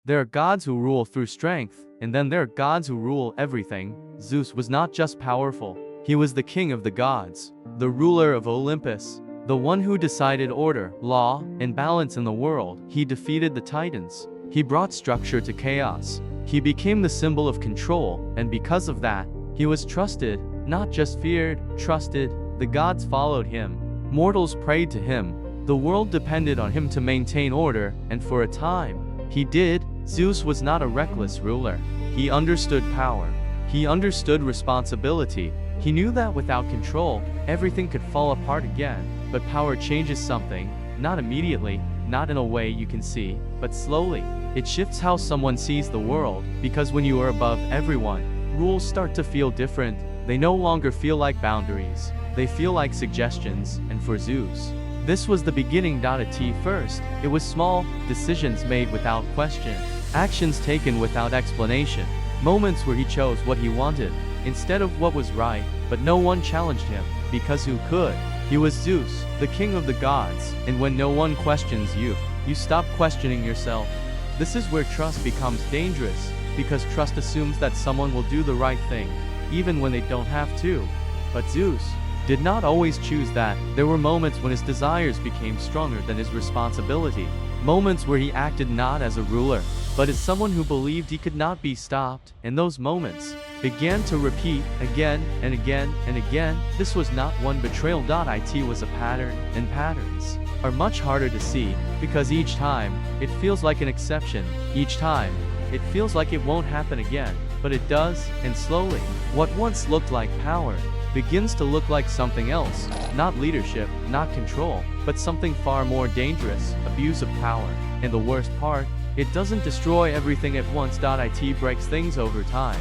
There are gods who rule through strength, and then there are gods who rule everything. Zeus was not just powerful, he was the king of the gods, the ruler of Olympus, the one who decided order, law, and balance in the world. He defeated the Titans. He brought structure to chaos. He became the symbol of control, and because of that, he was trusted, not just feared, trusted. The gods followed him. Mortals prayed to him. The world depended on him to maintain order, and for a time, he did. Zeus was not a reckless ruler. He understood power. He understood responsibility. He knew that without control, everything could fall apart again. But power changes something, not immediately, not in a way you can see, but slowly. It shifts how someone sees the world, because when you are above everyone, rules start to feel different. They no longer feel like boundaries. They feel like suggestions, and for Zeus, this was the beginning. At first, it was small, decisions made without question, actions taken without explanation, moments where he chose what he wanted, instead of what was right, but no one challenged him, because who could? He was Zeus, the king of the gods, and when no one questions you, you stop questioning yourself. This is where trust becomes dangerous, because trust assumes that someone will do the right thing, even when they don't have to. But Zeus did not always choose that. There were moments when his desires became stronger than his responsibility. Moments where he acted not as a ruler, but as someone who believed he could not be stopped. And those moments began to repeat again and again and again. This was not one betrayal. It was a pattern, and patterns are much harder to see, because each time, it feels like an exception. Each time, it feels like it won't happen again, but it does, and slowly, what once looked like power begins to look like something else. Not leadership, not control, but something far more dangerous, abuse of power. And the worst part, it doesn't destroy everything at once. It breaks things over time,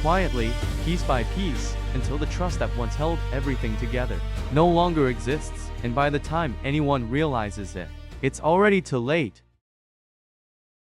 quietly, piece by piece, until the trust that once held everything together no longer exists, and by the time anyone realizes it, it's already too late.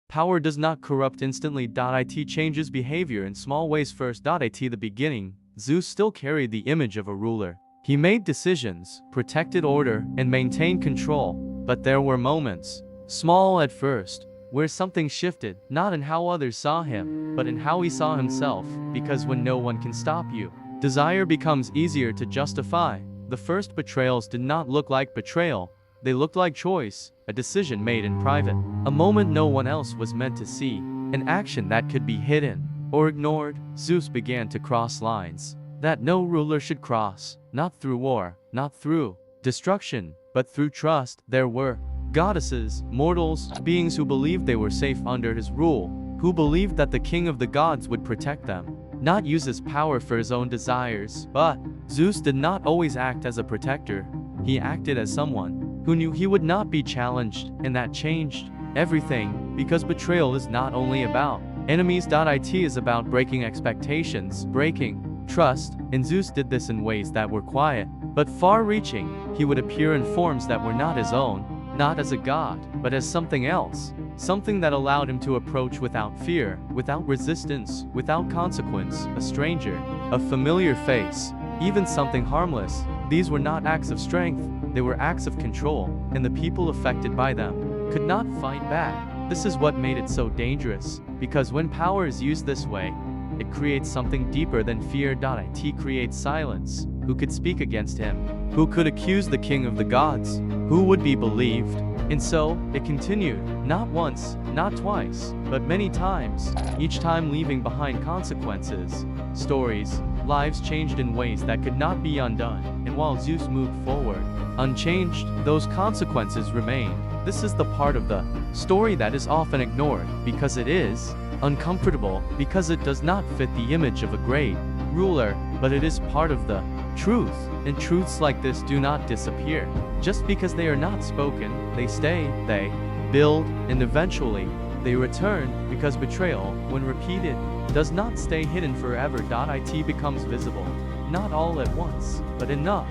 Power does not corrupt instantly. It changes behavior in small ways. First, at the beginning, Zeus still carried the image of a ruler. He made decisions, protected order, and maintained control. But there were moments, small at first, where something shifted, not in how others saw him, but in how he saw himself. Because when no one can stop you, desire becomes easier to justify. The first betrayals did not look like betrayal. They looked like choice, a decision made in private, a moment no one else was meant to see, an action that could be hidden or ignored. Zeus began to cross lines that no ruler should cross, not through war, not through destruction, but through trust. There were goddesses, mortals, beings who believed they were safe under his rule, who believed that the king of the gods would protect them, not use his power for his own desires. But Zeus did not always act as a protector. He acted as someone who knew he would not be challenged, and that changed everything, because betrayal is not only about enemies. It is about breaking expectations, breaking trust, and Zeus did this in ways that were quiet, but far-reaching. He would appear in forms that were not his own, not as a god, but as something else, something that allowed him to approach without fear, without resistance, without consequence, a stranger, a familiar face, even something harmless. These were not acts of strength, they were acts of control, and the people affected by them could not fight back. This is what made it so dangerous, because when power is used this way, it creates something deeper than fear. It creates silence. Who could speak against him? Who could accuse the king of the gods? Who would be believed? And so, it continued, not once, not twice, but many times, each time leaving behind consequences, stories, lives changed in ways that could not be undone. And while Zeus moved forward, unchanged, those consequences remained. This is the part of the story that is often ignored, because it is uncomfortable, because it does not fit the image of a great ruler, but it is part of the truth. And truths like this do not disappear. Just because they are not spoken, they stay, they build, and eventually, they return, because betrayal, when repeated, does not stay hidden forever. It becomes visible, not all at once, but enough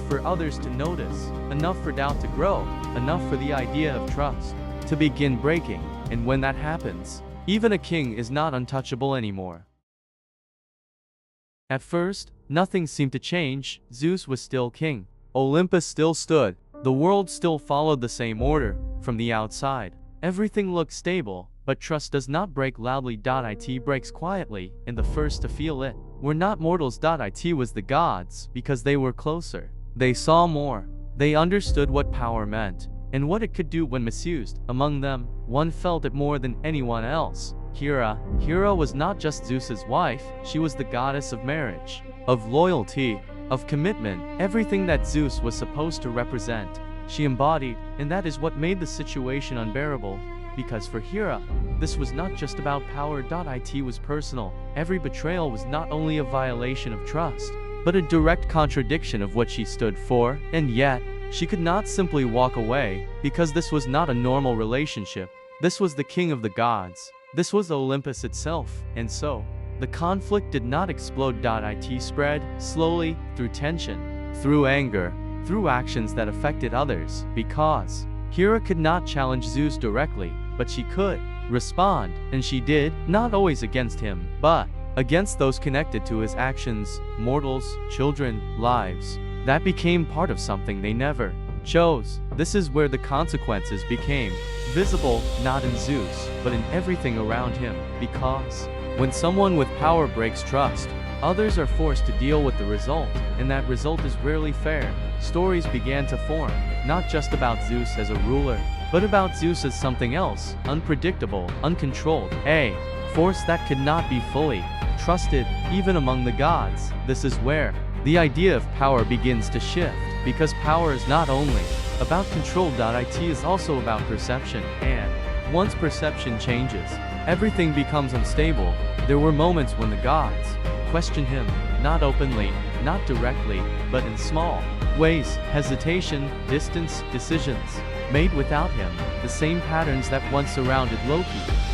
for others to notice, enough for doubt to grow, enough for the idea of trust to begin breaking. And when that happens, even a king is not untouchable anymore. At first, nothing seemed to change. Zeus was still king. Olympus still stood. The world still followed the same order. From the outside, everything looked stable, But trust does not break loudly. It breaks quietly, and the first to feel it were not mortals. It was the gods, because they were closer. They saw more. They understood what power meant, and what it could do when misused. Among them, one felt it more than anyone else. Hera. Hera was not just Zeus's wife, she was the goddess of marriage, of loyalty, of commitment, everything that Zeus was supposed to represent. She embodied, and that is what made the situation unbearable. Because for Hera, this was not just about power. It was personal. Every betrayal was not only a violation of trust, but a direct contradiction of what she stood for, and yet, she could not simply walk away, because this was not a normal relationship. This was the king of the gods. This was Olympus itself, and so, the conflict did not explode. It spread, slowly, through tension, through anger, through actions that affected others, because Hera could not challenge Zeus directly, but she could respond, and she did, not always against him, but against those connected to his actions, mortals, children, lives, that became part of something they never chose. This is where the consequences became visible, not in Zeus, but in everything around him, because when someone with power breaks trust, others are forced to deal with the result, and that result is rarely fair. Stories began to form, not just about Zeus as a ruler, but about Zeus as something else, unpredictable, uncontrolled, a force that could not be fully trusted, even among the gods. This is where the idea of power begins to shift, because power is not only about control. It is also about perception, and once perception changes, everything becomes unstable. There were moments when the gods questioned him, not openly, not directly, but in small ways. Hesitation, distance, decisions made without him. The same patterns that once surrounded Loki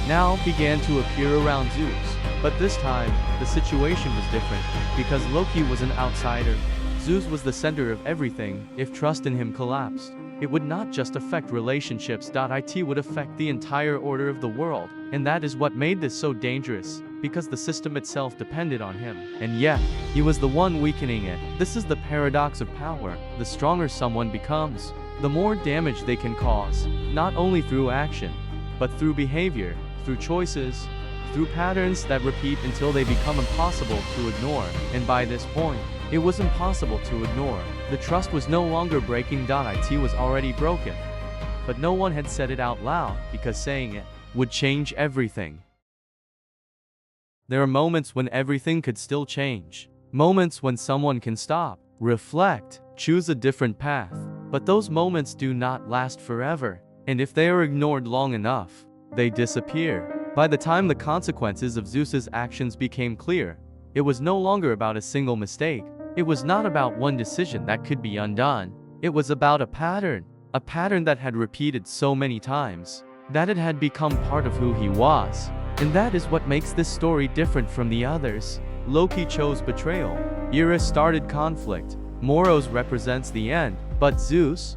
now began to appear around Zeus. But this time, the situation was different, because Loki was an outsider. Zeus was the center of everything. If trust in him collapsed, it would not just affect relationships. It would affect the entire order of the world. And that is what made this so dangerous, because the system itself depended on him. And yet, he was the one weakening it. This is the paradox of power. The stronger someone becomes, the more damage they can cause, not only through action, but through behavior, through choices, through patterns that repeat until they become impossible to ignore. And by this point, it was impossible to ignore. The trust was no longer breaking. It was already broken. But no one had said it out loud, because saying it would change everything. There are moments when everything could still change. Moments when someone can stop, reflect, choose a different path. But those moments do not last forever. And if they are ignored long enough, they disappear. By the time the consequences of Zeus's actions became clear, it was no longer about a single mistake. It was not about one decision that could be undone. It was about a pattern that had repeated so many times, that it had become part of who he was. And that is what makes this story different from the others. Loki chose betrayal. Hera started conflict. Moros represents the end. But Zeus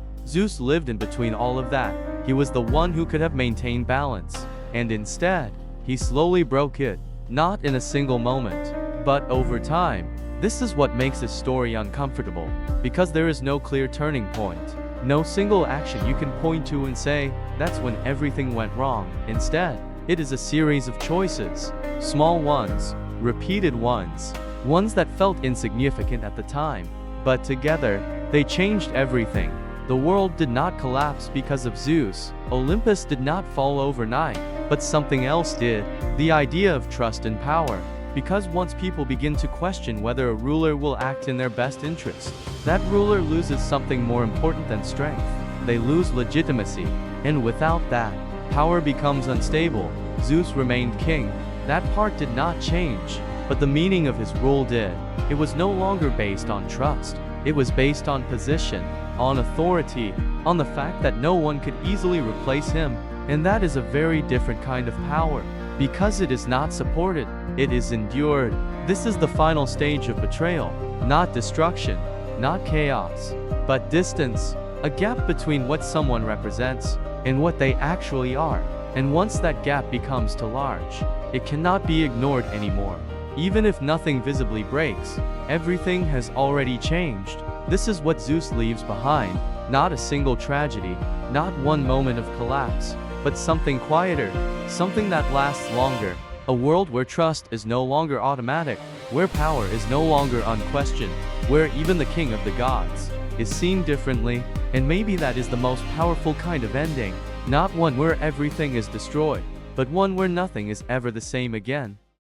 lived in between all of that. He was the one who could have maintained balance. And instead, he slowly broke it. Not in a single moment, but over time. This is what makes this story uncomfortable, because there is no clear turning point. No single action you can point to and say, that's when everything went wrong. Instead, it is a series of choices. Small ones, repeated ones, ones that felt insignificant at the time. But together, they changed everything. The world did not collapse because of Zeus. Olympus did not fall overnight, but something else did. The idea of trust and power. Because once people begin to question whether a ruler will act in their best interest, that ruler loses something more important than strength. They lose legitimacy. And without that, power becomes unstable. Zeus remained king. That part did not change, but the meaning of his rule did. It was no longer based on trust. It was based on position, on authority, on the fact that no one could easily replace him. And that is a very different kind of power, because it is not supported, it is endured. This is the final stage of betrayal, not destruction, not chaos, but distance, a gap between what someone represents and what they actually are. And once that gap becomes too large, it cannot be ignored anymore. Even if nothing visibly breaks, everything has already changed. This is what Zeus leaves behind, not a single tragedy, not one moment of collapse, but something quieter, something that lasts longer. A world where trust is no longer automatic, where power is no longer unquestioned, where even the king of the gods is seen differently, and maybe that is the most powerful kind of ending. Not one where everything is destroyed, but one where nothing is ever the same again.